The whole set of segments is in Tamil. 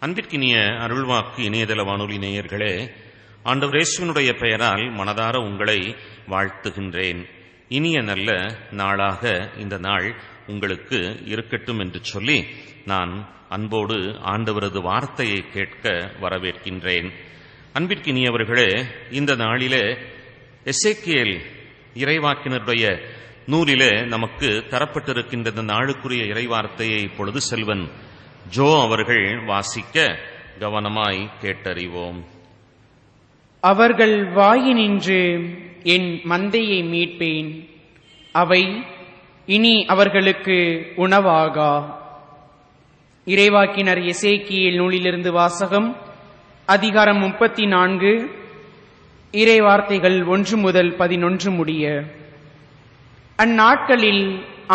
அன்பிற்கினிய அருள்வாக்கு இணையதள வானொலி நேயர்களே, ஆண்டவர் இயேசுவினுடைய பெயரால் மனதார உங்களை வாழ்த்துகின்றேன். இனிய நல்ல நாளாக இந்த நாள் உங்களுக்கு இருக்கட்டும் என்று சொல்லி நான் அன்போடு ஆண்டவரது வார்த்தையை கேட்க வரவேற்கின்றேன். அன்பிற்கினியவர்களே, இந்த நாளிலே எசேக்கியேல் இறைவாக்கினருடைய நூலிலே நமக்கு தரப்பட்டிருக்கின்ற இந்த நாளுக்குரிய இறைவார்த்தையை இப்பொழுது செல்வன் ஜோ அவர்கள் வாசிக்க கவனமாய் கேட்டறிவோம். அவர்கள் வாயினின்று என் மந்தையை மீட்பேன், அவை இனி அவர்களுக்கு உணவாகா. இறைவாக்கினர் எசேக்கியேல் நூலிலிருந்து வாசகம். அதிகாரம் 34, இறைவார்த்தைகள் 1 முதல் 11 முடிய. அந்நாட்களில்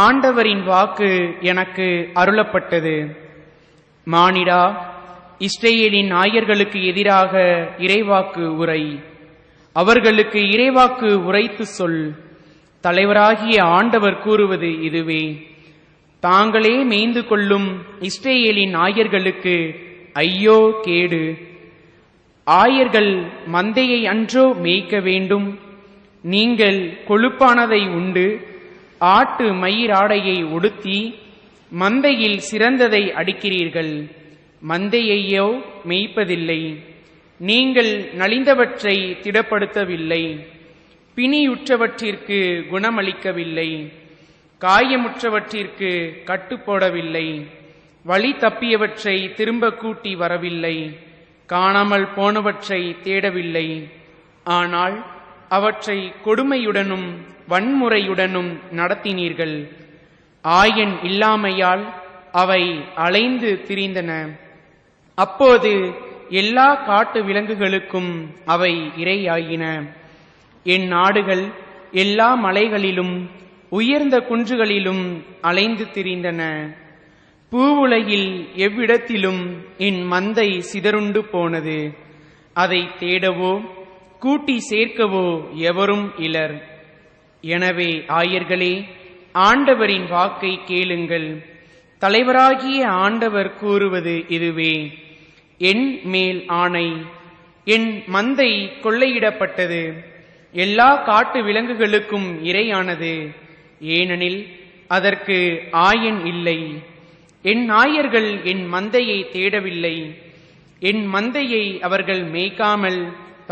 ஆண்டவரின் வாக்கு எனக்கு அருளப்பட்டது. மானிடா, இஸ்ரேலின் ஆயர்களுக்கு எதிராக இறைவாக்கு உரை. அவர்களுக்கு இறைவாக்கு உரைத்து சொல். தலைவராகிய ஆண்டவர் கூறுவது இதுவே: தாங்களே மேய்ந்து கொள்ளும் இஸ்ரேலின் ஆயர்களுக்கு ஐயோ கேடு! ஆயர்கள் மந்தையை அன்றோ மேய்க்க வேண்டும்? நீங்கள் கொழுப்பானதை உண்டு ஆட்டு மயிராடையை உடுத்தி மந்தையில் சிறந்ததை அடிக்கிறீர்கள், மந்தையையோ மேய்ப்பதில்லை. நீங்கள் நலிந்தவற்றை திடப்படுத்தவில்லை, பிணியுற்றவற்றிற்கு குணமளிக்கவில்லை, காயமுற்றவற்றிற்கு கட்டுப்போடவில்லை, வழி தப்பியவற்றை திரும்ப கூட்டி வரவில்லை, காணாமல் போனவற்றை தேடவில்லை. ஆனால் அவற்றை கொடுமையுடனும் வன்முறையுடனும் நடத்தினீர்கள். ஆயன் இல்லாமையால் அவை அலைந்து திரிந்தன. அப்போது எல்லா காட்டு விலங்குகளுக்கும் அவை இரையாயின. என் நாடுகள் எல்லா மலைகளிலும் உயர்ந்த குன்றுகளிலும் அலைந்து திரிந்தன. பூவுலகில் எவ்விடத்திலும் என் மந்தை சிதறுண்டு போனது. அதை தேடவோ கூட்டி சேர்க்கவோ எவரும் இலர். எனவே ஆயர்களே, ஆண்டவரின் வாக்கை கேளுங்கள். தலைவராகிய ஆண்டவர் கூறுவது இதுவே: என் மேல் ஆணை, என் மந்தை கொள்ளையிடப்பட்டது, எல்லா காட்டு விலங்குகளுக்கும் இரையானது. ஏனெனில் அதற்கு ஆயன் இல்லை. என் ஆயர்கள் என் மந்தையை தேடவில்லை. என் மந்தையை அவர்கள் மேய்க்காமல்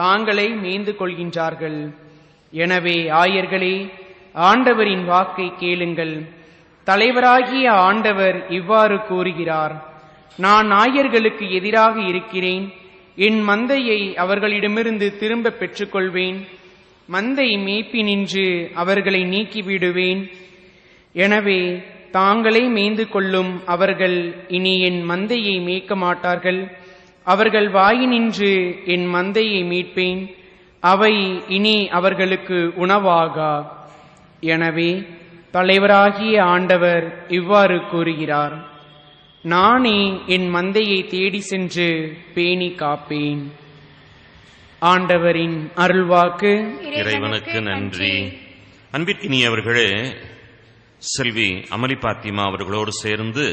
தாங்களே மேய்ந்து கொள்கின்றார்கள். எனவே ஆயர்களே, ஆண்டவரின் வாக்கை கேளுங்கள். தலைவராகிய ஆண்டவர் இவ்வாறு கூறுகிறார்: நான் ஆயர்களுக்கு எதிராக இருக்கிறேன். என் மந்தையை அவர்களிடமிருந்து திரும்ப பெற்றுக்கொள்வேன். மந்தை மேய்ப்பினின்று அவர்களை நீக்கிவிடுவேன். எனவே தாங்களே மேய்ந்து கொள்ளும் அவர்கள் இனி என் மந்தையை மேய்க்க மாட்டார்கள். அவர்கள் வாயினின்று என் மந்தையை மீட்பேன், அவை இனி அவர்களுக்கு உணவாகா. எனவே தலைவராகிய ஆண்டவர் இவ்வாறு கூறுகிறார்: நானே என் மந்தையை தேடி சென்று பேணி காப்பேன். ஆண்டவரின் அருள்வாக்கு. இறைவனுக்கு நன்றி. அன்பிற்கினியவர்களே, செல்வி அமலி பாத்திமா அவர்களோடு சேர்ந்து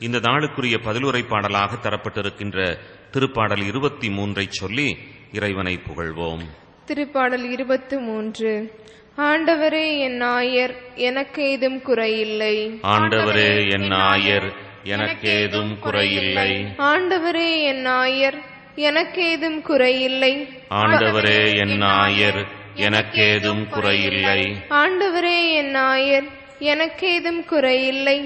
இந்த நாளுக்குரிய பதிலுரை பாடலாக தரப்பட்டிருக்கின்ற திருப்பாடல் 23 சொல்லி இறைவனை புகழ்வோம். திருப்பாடல் 23. ஆண்டவரே என் ஆயர், எனக்கேதும் குறையில்லை. ஆண்டவரே என் ஆயர், எனக்கேதும் குறையில்லை. ஆண்டவரே என் ஆயர், எனக்கேதும் குறையில்லை. ஆண்டவரே என் ஆயர், எனக்கேதும் குறையில்லை. ஆண்டவரே என் ஆயர், எனக்கேதும் குறையில்லை.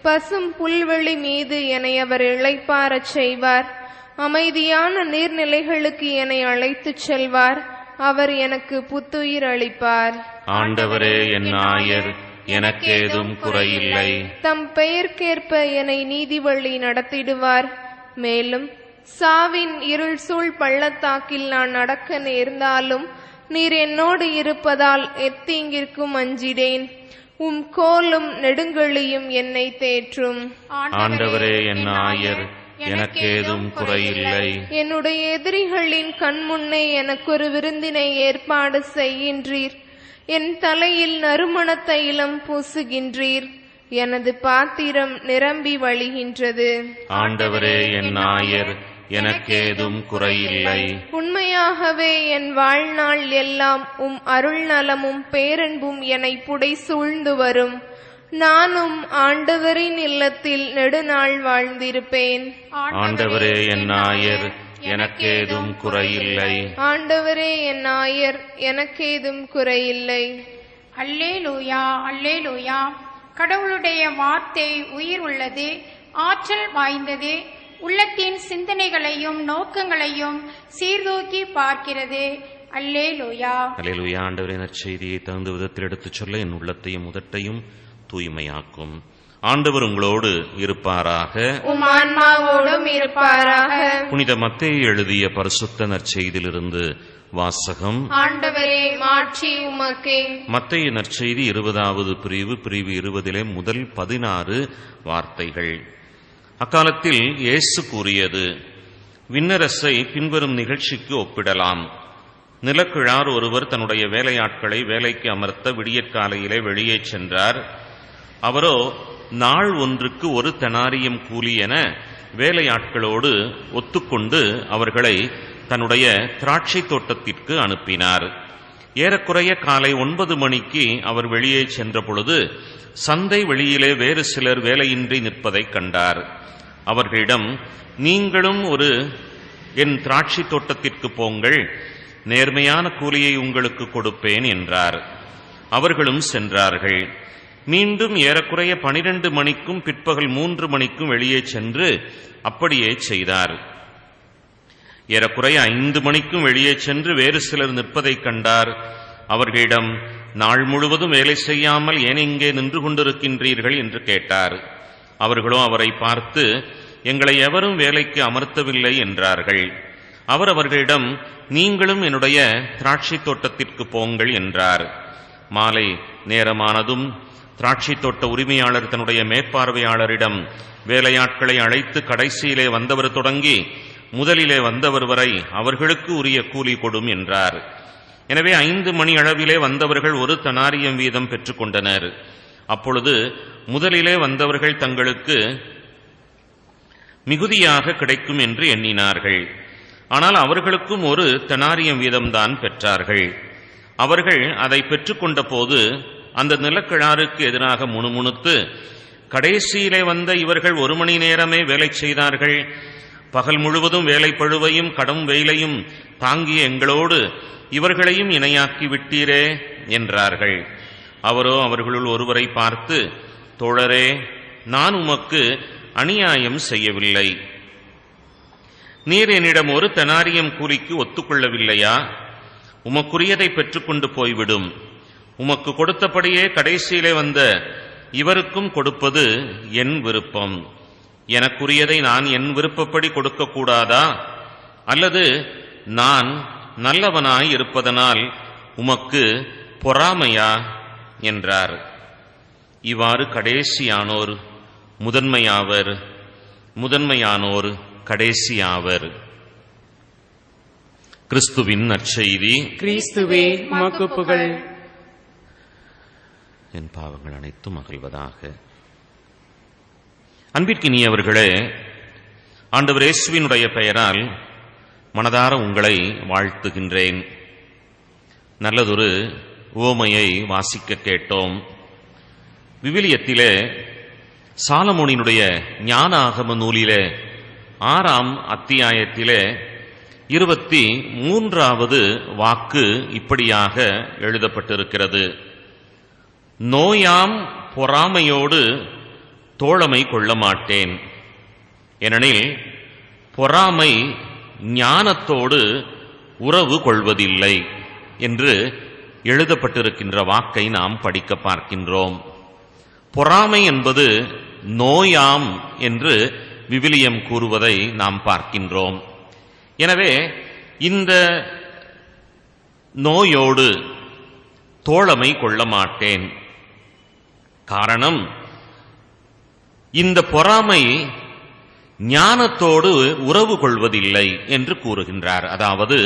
பசும் புல்வெளி மீது என்னை அவர் இளைப்பாரச் செய்வார். அமைதியான நீர்நிலைகளுக்கு என்னை அழைத்துச் செல்வார். அவர் எனக்கு புத்துயிர் அளிப்பார். ஆண்டவரே என் ஆயர், எனக்கேதும் குறையில்லை. தம் பெயர்க்கேற்ப என்னை நீதி வழி நடத்திடுவார். மேலும் சாவின் இருள் சூழ் பள்ளத்தாக்கில் நான் நடக்க நேர்ந்தாலும் நீர் என்னோடு இருப்பதால் எத்தீங்கிற்கும் அஞ்சிடேன். உம் கோலும் நெடுங்கழியும் என்னை தேற்றும். ஆண்டவரே என் ஆயர், எனக்கேதும் குறையில்லை. என்னுடைய எதிரிகளின் கண்முன்னே எனக்கு ஒரு விருந்தினை ஏற்பாடு செய்கின்றீர். என் தலையில் நறுமண தைலம் பூசுகின்றீர். எனது பாத்திரம் நிரம்பி வழிகின்றது. ஆண்டவரே என் ஆயர், எனக்கேதும் குறையில்லை. உண்மையாகவே என் வாழ்நாள் எல்லாம் உம் அருள் நலமும் பேரன்பும் என்னை புடை சூழ்ந்து வரும். நானும் ஆண்டவரின் இல்லத்தில் நெடுநாள் வாழ்ந்திருப்பேன். ஆண்டவரே என் ஆயர், எனக்கேதும் குறையில்லை. ஆண்டவரே என் ஆயர், எனக்கேதும் குறையில்லை. அல்லேலூயா, அல்லேலூயா. கடவுளுடைய வார்த்தை உயிர் உள்ளது, ஆற்றல் வாய்ந்தது, உள்ளத்தின் சிந்தனைகளையும் நோக்கங்களையும் சீர்தூக்கி பார்க்கிறது. அல்லேலூயா. அல்லேலூயா. ஆண்டவரே நற்செய்தியை தகுந்த விதத்தில் எடுத்துச் சொல்ல என் உள்ளத்தையும் உதட்டையும் தூய்மையாக்கும். ஆண்டவர் உங்களோடு இருப்பாராக, உம் ஆன்மாவோடும் இருப்பாராக. புனித மத்தேயு எழுதிய பரிசுத்த நற்செய்தியிலிருந்து வாசகம். ஆண்டவரே மாட்சி உமக்கே. மத்தேயு நற்செய்தி 20வது பிரிவு 20 முதல் 16 வார்த்தைகள். அக்காலத்தில் இயேசு கூறியது, விண்ணரசை பின்வரும் நிகழ்ச்சிக்கு ஒப்பிடலாம். நிலக்கிழார் ஒருவர் தன்னுடைய வேலையாட்களை வேலைக்கு அமர்த்த விடியற்காலையிலே வெளியே சென்றார். அவரோ நாள் ஒன்றுக்கு 1 தெனாரியம் கூலி என வேலையாட்களோடு ஒத்துக்கொண்டு அவர்களை தன்னுடைய திராட்சை தோட்டத்திற்கு அனுப்பினார். ஏறக்குறைய காலை 9 மணிக்கு அவர் வெளியே சென்ற பொழுது சந்தை வெளியிலே வேறு சிலர் வேலையின்றி நிற்பதை கண்டார். அவர்களிடம், நீங்களும் என் திராட்சை தோட்டத்திற்கு போங்கள், நேர்மையான கூலியை உங்களுக்கு கொடுப்பேன் என்றார். அவர்களும் சென்றார்கள். மீண்டும் ஏறக்குறைய 12 மணிக்கும் பிற்பகல் 3 மணிக்கும் வெளியே சென்று அப்படியே செய்தார். ஏறக்குறைய 5 மணிக்கும் வெளியே சென்று வேறு சிலர் நிற்பதை கண்டார். அவர்களிடம், நாள் முழுவதும் வேலை செய்யாமல் ஏன் இங்கே நின்று கொண்டிருக்கின்றீர்கள் என்று கேட்டார். அவர்களோ அவரை பார்த்து, எங்களை எவரும் வேலைக்கு அமர்த்தவில்லை என்றார்கள். அவர் அவர்களிடம், நீங்களும் என்னுடைய திராட்சை தோட்டத்திற்கு போங்கள் என்றார். மாலை நேரமானதும் திராட்சை தோட்ட உரிமையாளர் தன்னுடைய மேற்பார்வையாளரிடம், வேலையாட்களை அழைத்து கடைசியிலே வந்தவர் தொடங்கி முதலிலே வந்தவர் வரை அவர்களுக்கு உரிய கூலி கொடும் என்றார். எனவே 5 மணி அளவிலே வந்தவர்கள் 1 தெனாரியம் வீதம் பெற்றுக்கொண்டனர். அப்பொழுது முதலிலே வந்தவர்கள் தங்களுக்கு மிகுதியாக கிடைக்கும் என்று எண்ணினார்கள். ஆனால் அவர்களுக்கும் 1 தெனாரியம் வீதம்தான் பெற்றார்கள். அவர்கள் அதை பெற்றுக்கொண்ட போது அந்த நிலக்கிழாருக்கு எதிராக முணுமுணுத்து, கடைசியிலே வந்த இவர்கள் 1 மணி நேரமே வேலை செய்தார்கள். பகல் முழுவதும் வேலை பழுவையும் கடும் வெயிலையும் தாங்கிய எங்களோடு இவர்களையும் இணையாக்கி விட்டீரே என்றார்கள். அவரோ அவர்களுள் ஒருவரை பார்த்து, தோழரே, நான் உமக்கு அநியாயம் செய்யவில்லை. நீர் என்னிடம் 1 தெனாரியம் கூலிக்கு ஒத்துக்கொள்ளவில்லையா? உமக்குரியதை பெற்றுக்கொண்டு போய்விடும். உமக்கு கொடுத்தபடியே கடைசியிலே வந்த இவருக்கும் கொடுப்பது என் விருப்பம். எனக்குரியதை நான் என் விருப்பப்படி கொடுக்கக்கூடாதா? அல்லது நான் நல்லவனாய் இருப்பதனால் உமக்கு பொறாமையா என்றார். இவ்வாறு கடைசியானோர் முதன்மையாவர், முதன்மையானோர் கடைசியாவர். கிறிஸ்துவின் நற்செய்தி. கிறிஸ்துவே உமக்கு புகழ். என் பாவங்கள் அனைத்தும் அகல்வதாக. அன்பிற்கினியவர்களே, ஆண்டவர் இயேசுவினுடைய பெயரால் மனதார உங்களை வாழ்த்துகின்றேன். நல்லதொரு உவமையை வாசிக்க கேட்டோம். விவிலியத்திலே சாலமோனினுடைய ஞான ஆகம நூலிலே 6ஆம் அத்தியாயத்திலே 23வது வாக்கு இப்படியாக எழுதப்பட்டிருக்கிறது. நோயாம் பொறாமையோடு தோழமை கொள்ள மாட்டேன், ஏனெனில் பொறாமை ஞானத்தோடு உறவு கொள்வதில்லை என்று எழுதப்பட்டிருக்கின்ற வாக்கை நாம் படிக்க பார்க்கின்றோம். பொறாமை என்பது நோயாம் என்று விவிலியம் கூறுவதை நாம் பார்க்கின்றோம். எனவே இந்த நோயோடு தோழமை கொள்ள மாட்டேன். காரணம், இந்த பொறாமை ஞானத்தோடு உறவு கொள்வதில்லை என்று கூறுகின்றார். அதாவது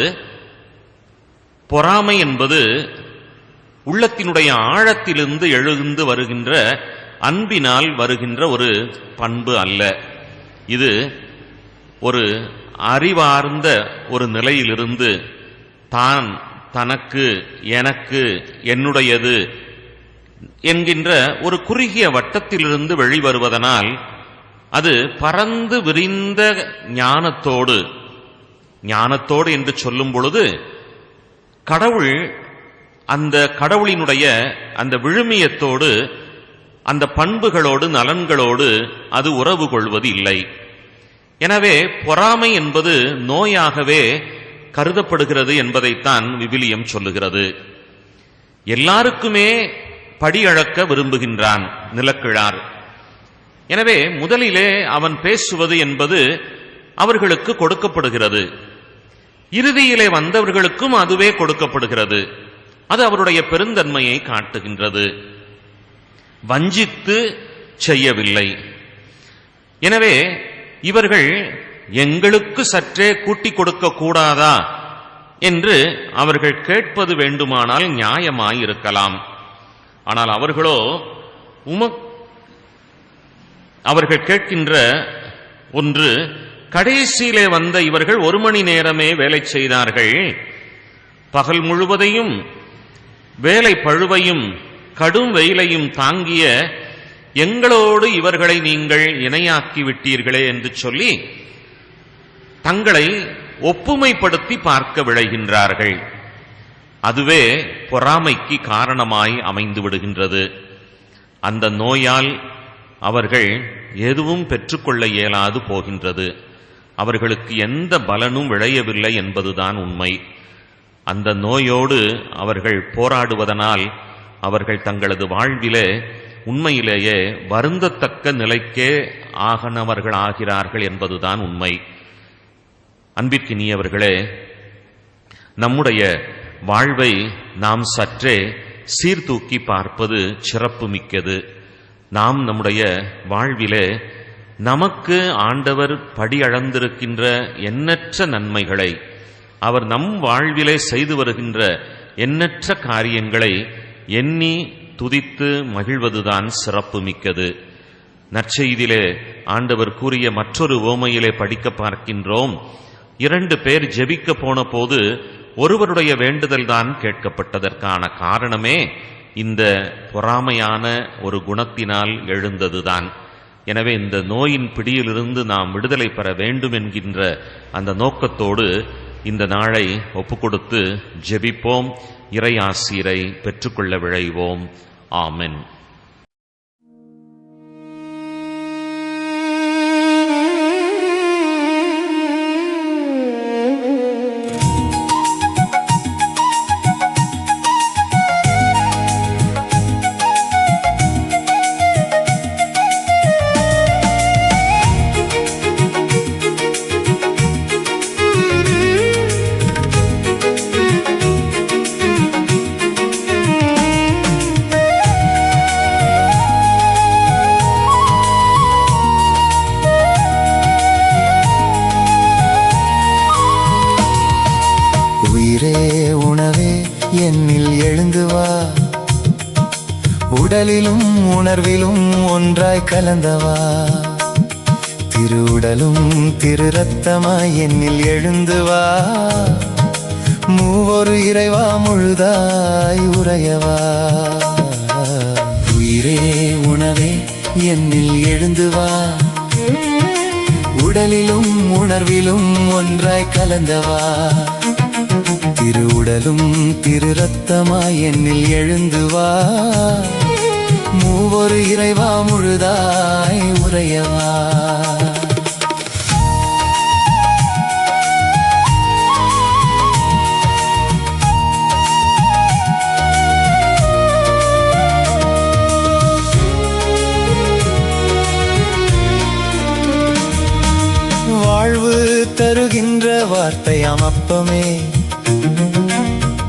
பொறாமை என்பது உள்ளத்தினுடைய ஆழத்திலிருந்து எழுந்து வருகின்ற அன்பினால் வருகின்ற ஒரு பண்பு அல்ல. இது ஒரு அறிவார்ந்த ஒரு நிலையிலிருந்து தான், தனக்கு, எனக்கு, என்னுடையது என்கின்ற ஒரு குறுகிய வட்டத்திலிருந்து வெளிவருவதனால் அது பரந்து விரிந்த ஞானத்தோடு என்று சொல்லும் பொழுது கடவுள் அந்த கடவுளினுடைய அந்த விழுமியத்தோடு, அந்த பண்புகளோடு, நலன்களோடு அது உறவு கொள்வது இல்லை. எனவே பொறாமை என்பது நோயாகவே கருதப்படுகிறது என்பதைத்தான் விவிலியம் சொல்லுகிறது. எல்லாருக்குமே படியளக்க விரும்புகின்றான் நிலக்கிழார். எனவே முதலிலே அவன் பேசுவது என்பது அவர்களுக்கு கொடுக்கப்படுகிறது, இறுதியிலே வந்தவர்களுக்கும் அதுவே கொடுக்கப்படுகிறது. அது அவருடைய பெருந்தன்மையை காட்டுகின்றது. வஞ்சித்து செய்யவில்லை. எனவே இவர்கள் எங்களுக்கு சற்றே கூட்டிக் கொடுக்க கூடாதா என்று அவர்கள் கேட்பது வேண்டுமானால் நியாயமாயிருக்கலாம். ஆனால் அவர்களோ அவர்கள் கேட்கின்ற ஒன்று, கடைசியிலே வந்த இவர்கள் 1 மணி நேரமே வேலை செய்தார்கள், பகல் முழுவதையும் வேலை பழுவையும் கடும் வெயிலையும் தாங்கிய எங்களோடு இவர்களை நீங்கள் இணையாக்கி விட்டீர்களே என்று சொல்லி தங்களை ஒப்புமைப்படுத்தி பார்க்க விளைகின்றார்கள். அதுவே பொறாமைக்கு காரணமாய் அமைந்து விடுகின்றது. அந்த நோயால் அவர்கள் எதுவும் பெற்றுக்கொள்ள இயலாது போகின்றது. அவர்களுக்கு எந்த பலனும் விளையவில்லை என்பதுதான் உண்மை. அந்த நோயோடு அவர்கள் போராடுவதனால் அவர்கள் தங்களது வாழ்விலே உண்மையிலேயே வருந்தத்தக்க நிலைக்கே ஆகனவர்கள் ஆகிறார்கள் என்பதுதான் உண்மை. அன்பிற்கினியவர்களே, நம்முடைய வாழ்வை நாம் சற்றே சீர்தூக்கி பார்ப்பது சிறப்பு மிக்கது. நாம் நம்முடைய வாழ்விலே நமக்கு ஆண்டவர் படியளந்திருக்கின்ற எண்ணற்ற நன்மைகளை, அவர் நம் வாழ்விலே செய்து வருகின்ற எண்ணற்ற காரியங்களை எண்ணி துதித்து மகிழ்வதுதான் சிறப்பு மிக்கது. நற்செய்தியிலே ஆண்டவர் கூறிய மற்றொரு உவமையிலே படிக்க பார்க்கின்றோம். 2 பேர் ஜெபிக்க போன போது ஒருவருடைய வேண்டுதல் தான் கேட்கப்பட்டதற்கான காரணமே இந்த பொறாமையான ஒரு குணத்தினால் எழுந்ததுதான். எனவே இந்த நோயின் பிடியிலிருந்து நாம் விடுதலை பெற வேண்டும் என்கின்ற அந்த நோக்கத்தோடு இந்த நாளை ஒப்புக்கொடுத்து ஜெபிப்போம். இறை ஆசீரை பெற்றுக்கொள்ள விழைவோம். ஆமென். என்னில் எழுந்து வா, உடலிலும் உணர்விலும் ஒன்றாய் கலந்தவா, திருவுடலும் திரு ரத்தமாய் என்னில் எழுந்து வா, மூவொரு இறைவா முழுதாய் உறையவா. உயிரே உணவே என்னில் எழுந்து வா, உடலிலும் உணர்விலும் ஒன்றாய் கலந்தவா, திருவுடலும் திரு ரத்தமாய் என்னில் எழுந்து வா, மூவொரு இறைவா முழுதாய் உறையவா. வாழ்வு தருகின்ற வார்த்தையாம் அப்பமே,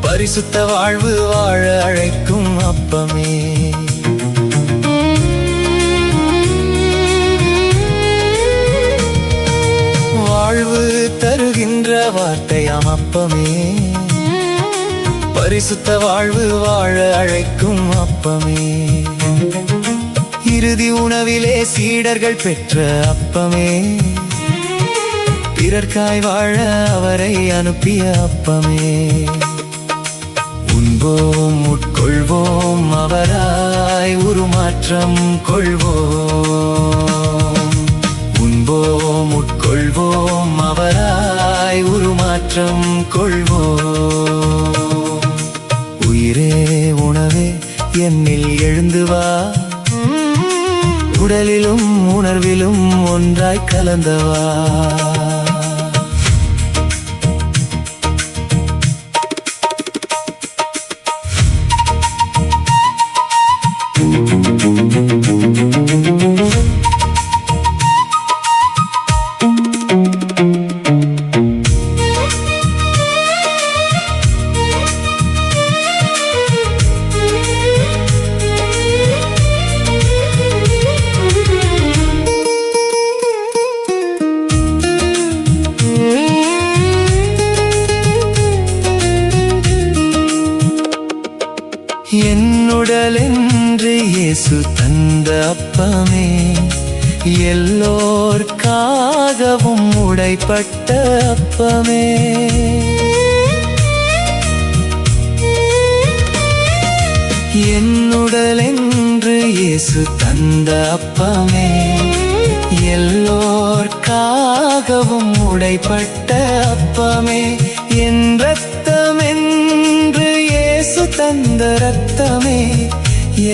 பரிசுத்த வாழ்வு வாழ அழைக்கும் அப்பமே, வாழ்வு தருகின்ற வார்த்தையாம் அப்பமே, பரிசுத்த வாழ்வு வாழ அழைக்கும் அப்பமே, இறுதி உணவிலே சீடர்கள் பெற்ற அப்பமே, பிறர்க்காய் வாழ அவரை அனுப்பிய அப்பமே. உண்போம் உட்கொள்வோம் அவராய் உருமாற்றம் கொள்வோம். உண்போம் உட்கொள்வோம் அவராய் உருமாற்றம் கொள்வோம். உயிரே உணவே என்னில் எழுந்து வா, உடலிலும் உணர்விலும் ஒன்றாய் கலந்தவா. என்னுடல் என்று இயேசு தந்த அப்பமே, எல்லோர்க்காகவும் உடைப்பட்ட அப்பமே. என்னுடல் என்று இயேசு தந்த அப்பமே, எல்லோர்க்காகவும் உடைப்பட்ட அப்பமே. என் ரத்தம் என்று இயேசு தந்த ரத்தமே,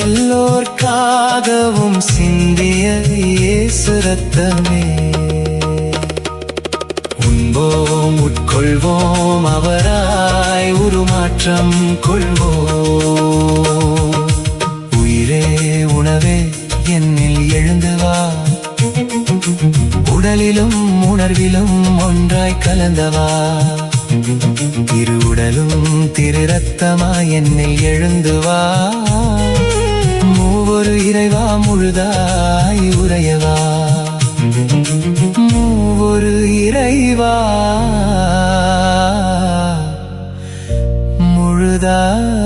எல்லோர்க்காகவும் சிந்திய இயேசு ரத்தமே. உண்போம் உட்கொள்வோம் அவராய் உருமாற்றம் கொள்வோம். உயிரே உணவே என்னில் எழுந்து வா, உடலிலும் உணர்விலும் ஒன்றாய் கலந்தவா. திரு உடலும் திரு ரத்தமாய் என்னில் எழுந்து வா, மூவொரு இறைவா முழுதாய் உறையவா. மூவொரு இறைவா முழுதாய்